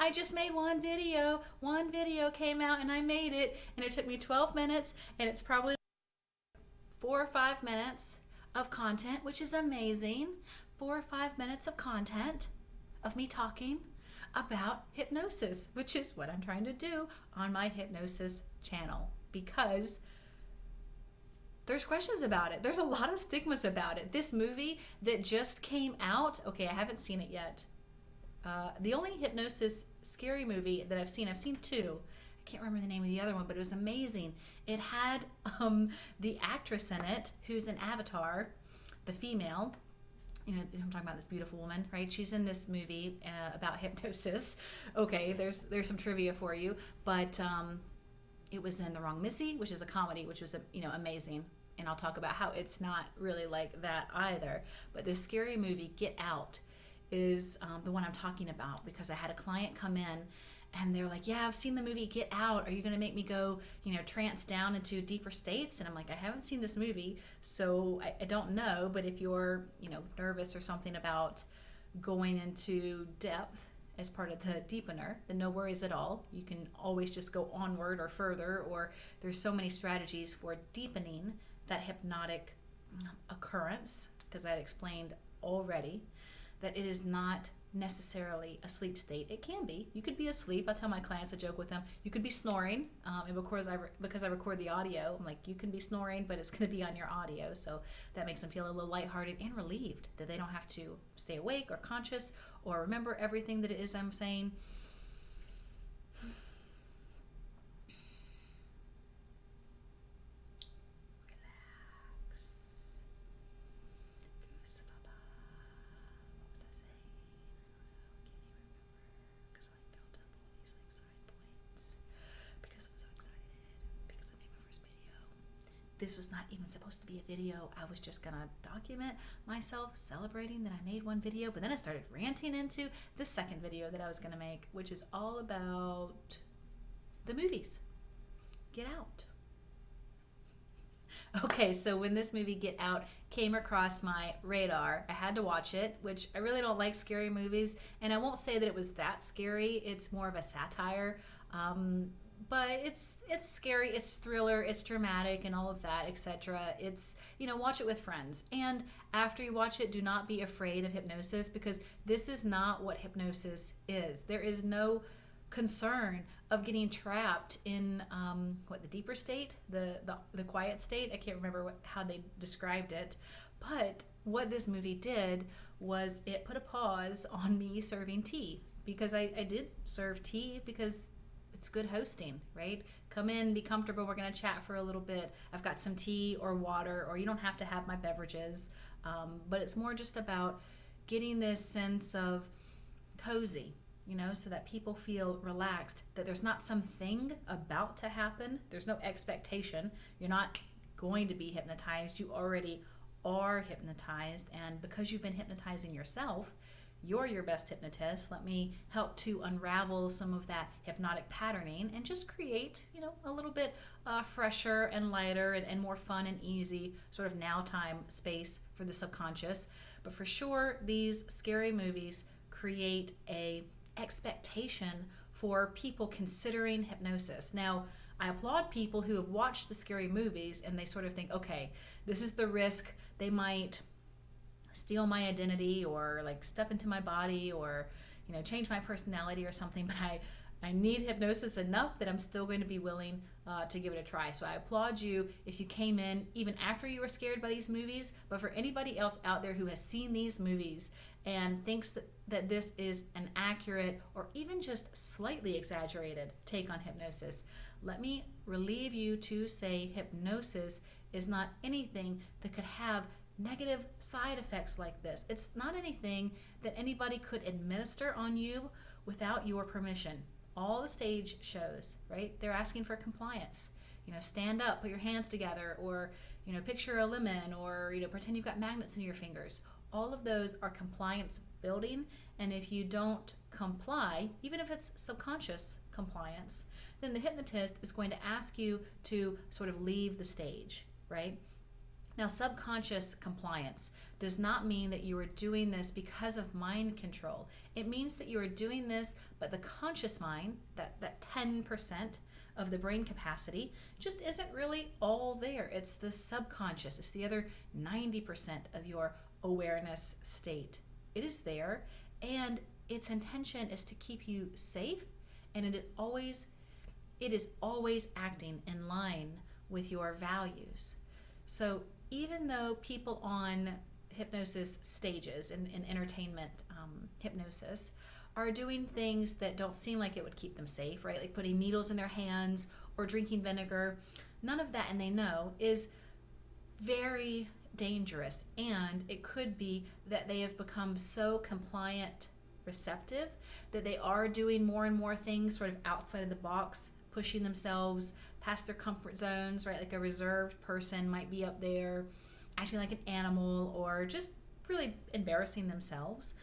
I just made one video came out and I made it, and it took me 12 minutes, and it's probably 4 or 5 minutes of content, which is amazing. 4 or 5 minutes of content of me talking about hypnosis, which is what I'm trying to do on my hypnosis channel, because there's questions about it. There's a lot of stigmas about it. This movie that just came out, okay, I haven't seen it yet. The only hypnosis scary movie that I've seen two. I can't remember the name of the other one, but it was amazing. It had the actress in it who's an Avatar, the female. You know, I'm talking about this beautiful woman, right? She's in this movie about hypnosis. Okay, there's some trivia for you, but it was in The Wrong Missy, which is a comedy, which was amazing. And I'll talk about how it's not really like that either. But this scary movie, Get Out, is the one I'm talking about, because I had a client come in and they're like, yeah, I've seen the movie Get Out. Are you going to make me go, trance down into deeper states? And I'm like, I haven't seen this movie, so I don't know. But if you're, nervous or something about going into depth as part of the deepener, then no worries at all. You can always just go onward or further, or there's so many strategies for deepening that hypnotic occurrence, because I had explained already that it is not necessarily a sleep state. It can be. You could be asleep. I tell my clients, I joke with them, you could be snoring. And because I record the audio, I'm like, you can be snoring, but it's going to be on your audio. So that makes them feel a little lighthearted and relieved that they don't have to stay awake or conscious or remember everything that it is I'm saying. This was not even supposed to be a video. I was just gonna document myself celebrating that I made one video, but then I started ranting into the second video that I was gonna make, which is all about the movies. Get Out. Okay, so when this movie Get Out came across my radar, I had to watch it, which I really don't like scary movies, and I won't say that it was that scary. It's more of a satire. But it's scary, it's thriller, it's dramatic, and all of that, etc. It's, watch it with friends. And after you watch it, do not be afraid of hypnosis, because this is not what hypnosis is. There is no concern of getting trapped in the deeper state, the quiet state. I can't remember how they described it, but what this movie did was it put a pause on me serving tea, because I did serve tea because it's good hosting, right? Come in, be comfortable. We're going to chat for a little bit. I've got some tea or water, or you don't have to have my beverages. But it's more just about getting this sense of cozy, so that people feel relaxed, that there's not something about to happen. There's no expectation. You're not going to be hypnotized. You already are hypnotized. And because you've been hypnotizing yourself, you're your best hypnotist. Let me help to unravel some of that hypnotic patterning and just create, a little bit fresher and lighter and more fun and easy sort of now time space for the subconscious. But for sure, these scary movies create a expectation for people considering hypnosis. Now, I applaud people who have watched the scary movies and they sort of think, okay, this is the risk. They might steal my identity, or like step into my body, or change my personality or something, but I need hypnosis enough that I'm still going to be willing to give it a try. So I applaud you if you came in even after you were scared by these movies. But for anybody else out there who has seen these movies and thinks that this is an accurate or even just slightly exaggerated take on hypnosis, let me relieve you to say hypnosis is not anything that could have negative side effects like this. It's not anything that anybody could administer on you without your permission. All the stage shows, right? They're asking for compliance. Stand up, put your hands together, or, picture a lemon, or, pretend you've got magnets in your fingers. All of those are compliance building. And if you don't comply, even if it's subconscious compliance, then the hypnotist is going to ask you to sort of leave the stage, right? Now, subconscious compliance does not mean that you are doing this because of mind control. It means that you are doing this, but the conscious mind, that 10% of the brain capacity, just isn't really all there. It's the subconscious. It's the other 90% of your awareness state. It is there, and its intention is to keep you safe, and it is always acting in line with your values. So even though people on hypnosis stages in entertainment hypnosis are doing things that don't seem like it would keep them safe, right? Like putting needles in their hands or drinking vinegar, none of that, and they know, is very dangerous. And it could be that they have become so compliant receptive that they are doing more and more things sort of outside of the box, pushing themselves past their comfort zones, right? Like a reserved person might be up there acting like an animal or just really embarrassing themselves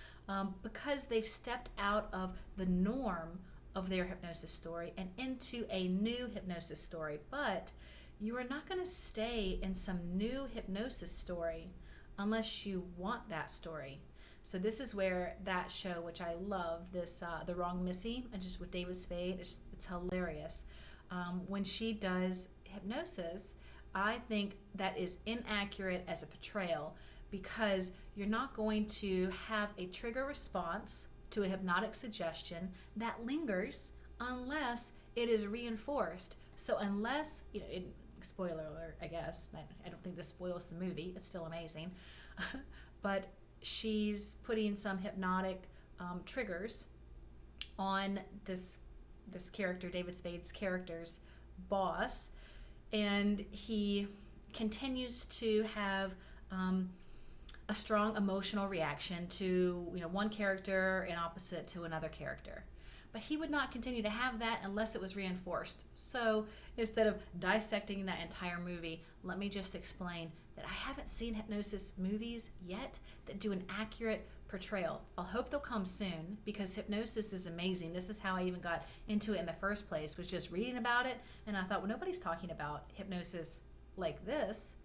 because they've stepped out of the norm of their hypnosis story and into a new hypnosis story. But you are not going to stay in some new hypnosis story unless you want that story. So this is where that show, which I love, this The Wrong Missy, and just with David Spade, it's hilarious. When she does hypnosis, I think that is inaccurate as a portrayal because you're not going to have a trigger response to a hypnotic suggestion that lingers unless it is reinforced. So unless, spoiler alert, I guess, I don't think this spoils the movie, it's still amazing, but she's putting some hypnotic triggers on this character, David Spade's character's boss, and he continues to have a strong emotional reaction to one character and opposite to another character. But he would not continue to have that unless it was reinforced. So instead of dissecting that entire movie, let me just explain that I haven't seen hypnosis movies yet that do an accurate portrayal. I'll hope they'll come soon because hypnosis is amazing. This is how I even got into it in the first place, was just reading about it. And I thought, well, nobody's talking about hypnosis like this,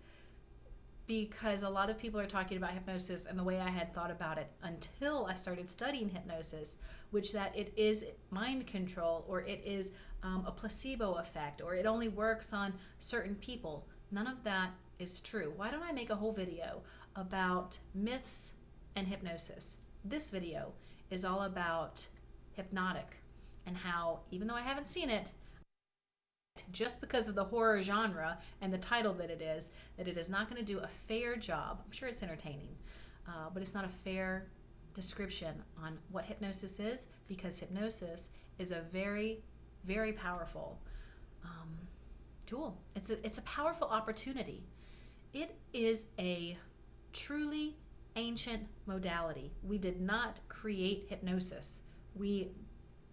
because a lot of people are talking about hypnosis and the way I had thought about it until I started studying hypnosis, which that it is mind control, or it is a placebo effect, or it only works on certain people. None of that is true. Why don't I make a whole video about myths and hypnosis? This video is all about Hypnotic and how, even though I haven't seen it, just because of the horror genre and the title that it is not going to do a fair job. I'm sure it's entertaining, but it's not a fair description on what hypnosis is, because hypnosis is a very, very powerful tool. It's a powerful opportunity. It is a truly ancient modality. We did not create hypnosis. We,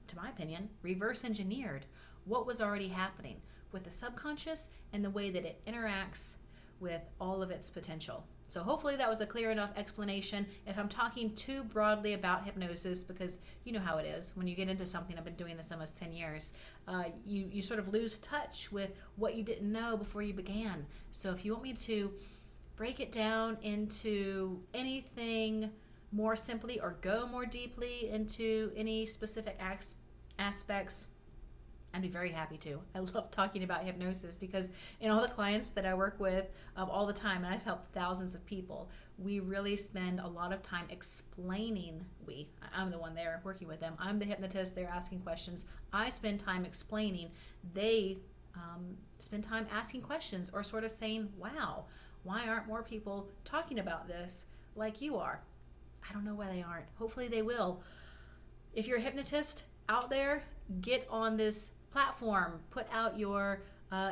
to my opinion, reverse engineered what was already happening with the subconscious and the way that it interacts with all of its potential. So hopefully that was a clear enough explanation. If I'm talking too broadly about hypnosis, because you know how it is, when you get into something, I've been doing this almost 10 years, you sort of lose touch with what you didn't know before you began. So if you want me to break it down into anything more simply or go more deeply into any specific aspects, I'd be very happy to. I love talking about hypnosis because in all the clients that I work with all the time, and I've helped thousands of people, we really spend a lot of time explaining. I'm the one there working with them. I'm the hypnotist. They're asking questions. I spend time explaining. They spend time asking questions or sort of saying, wow, why aren't more people talking about this like you are? I don't know why they aren't. Hopefully they will. If you're a hypnotist out there, get on this platform, put out your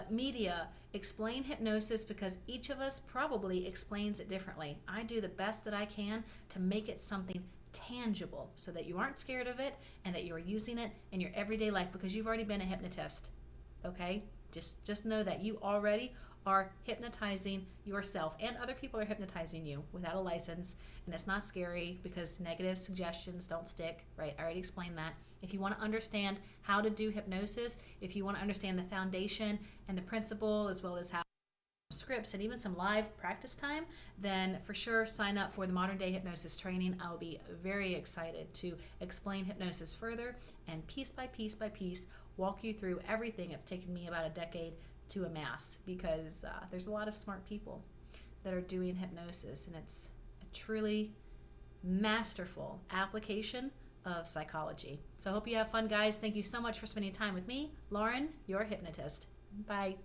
media, explain hypnosis, because each of us probably explains it differently. I do the best that I can to make it something tangible so that you aren't scared of it and that you're using it in your everyday life, because you've already been a hypnotist. Okay? Just know that you already are hypnotizing yourself, and other people are hypnotizing you without a license, and it's not scary because negative suggestions don't stick, right? I already explained that. If you want to understand how to do hypnosis, if you want to understand the foundation and the principle, as well as how scripts and even some live practice time, then for sure sign up for the Modern Day Hypnosis training. I'll be very excited to explain hypnosis further and piece by piece by piece walk you through everything it's taken me about a decade to amass, because there's a lot of smart people that are doing hypnosis, and it's a truly masterful application of psychology. So I hope you have fun, guys. Thank you so much for spending time with me, Lauren, your hypnotist. Bye.